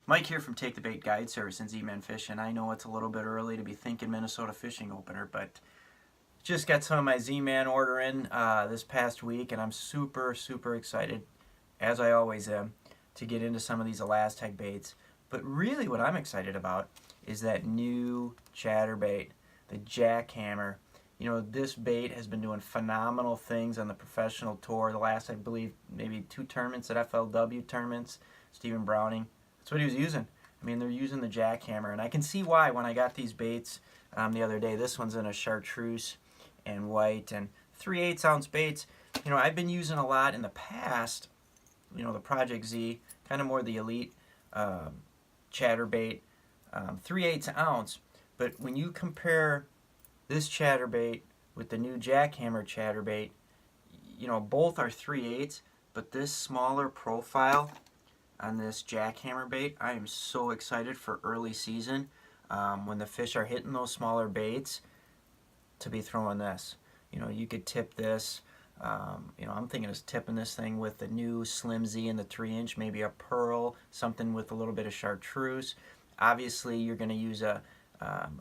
Mike here from Take the Bait Guide Service in Zman Fishing. I know it's a little bit early to be thinking Minnesota fishing opener, but just got some of my Z-Man order in this past week, and I'm super excited, as I always am, to get into some of these Elastec baits. But really what I'm excited about is that new Chatterbait, the jackhammer. You know, this bait has been doing phenomenal things on the professional tour. The last, I believe, maybe 2 tournaments at FLW tournaments. Stephen Browning, that's what he was using. I mean, they're using the jackhammer, and I can see why when I got these baits the other day. This one's in a chartreuse and white and 3/8 ounce baits. You know, I've been using a lot in the past, you know, the Project Z, kind of more the elite chatterbait, 3/8 ounce. But when you compare this chatterbait with the new jackhammer chatterbait, you know, both are 3/8, but this smaller profile on this jackhammer bait, I am so excited for early season when the fish are hitting those smaller baits to be throwing this. You know, you could tip this. You know, I'm thinking of tipping this thing with the new Slim Z in the 3-inch, maybe a pearl, something with a little bit of chartreuse. Obviously, you're going to use a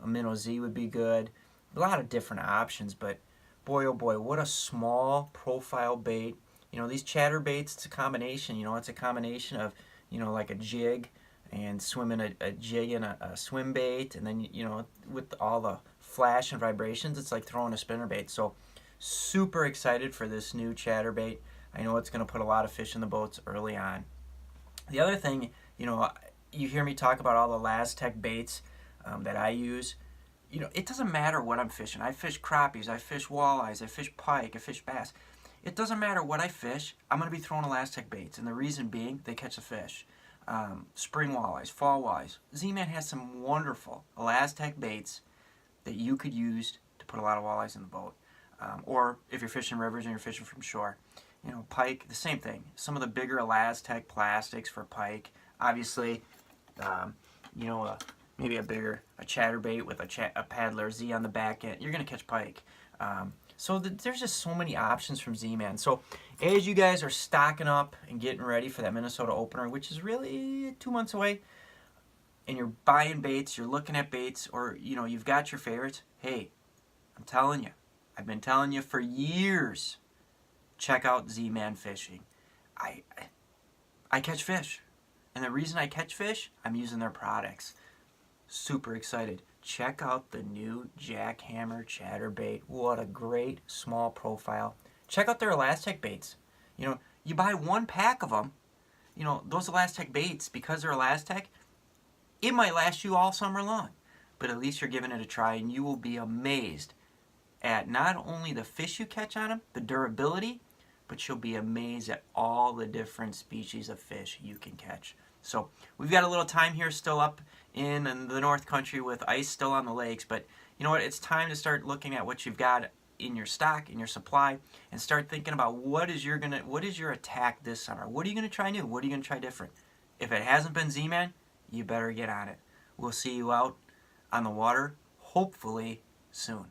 minnow Z would be good. A lot of different options, but boy, oh boy, what a small profile bait. You know, these chatterbaits, it's a combination. You know, it's a combination of, you know, like a jig and swimming a jig in a swim bait, and then, you know, with all the flash and vibrations, it's like throwing a spinnerbait. So super excited for this new chatterbait. I know it's going to put a lot of fish in the boats early on. The other thing, you know, you hear me talk about all the Elastec baits that I use. You know, it doesn't matter what I'm fishing. I fish crappies, I fish walleyes, I fish pike, I fish bass. It doesn't matter what I fish, I'm going to be throwing Elastec baits, and the reason being, they catch a fish. Spring walleyes, fall walleyes. Z-Man has some wonderful Elastec baits that you could use to put a lot of walleyes in the boat. Or if you're fishing rivers and you're fishing from shore. You know, pike, the same thing. Some of the bigger Elastec plastics for pike. Obviously, you know, maybe a chatterbait with a paddler Z on the back end. You're going to catch pike. So there's just so many options from Z-Man. So as you guys are stocking up and getting ready for that Minnesota opener, which is really 2 months away, and you're buying baits, you're looking at baits, or, you know, you've got your favorites, hey, I'm telling you, I've been telling you for years, check out Z-Man Fishing. I catch fish. And the reason I catch fish, I'm using their products. Super excited. Check out the new jackhammer chatterbait. What a great small profile. Check out their Elastec baits. You know, you buy 1 pack of them. You know, those Elastec baits, because they're Elastec, it might last you all summer long. But at least you're giving it a try, and you will be amazed at not only the fish you catch on them, the durability, but you'll be amazed at all the different species of fish you can catch. So we've got a little time here still up in the North Country with ice still on the lakes, but you know what? It's time to start looking at what you've got in your stock, in your supply, and start thinking about what is your attack this summer? What are you going to try new? What are you going to try different? If it hasn't been Z-Man, you better get on it. We'll see you out on the water, hopefully soon.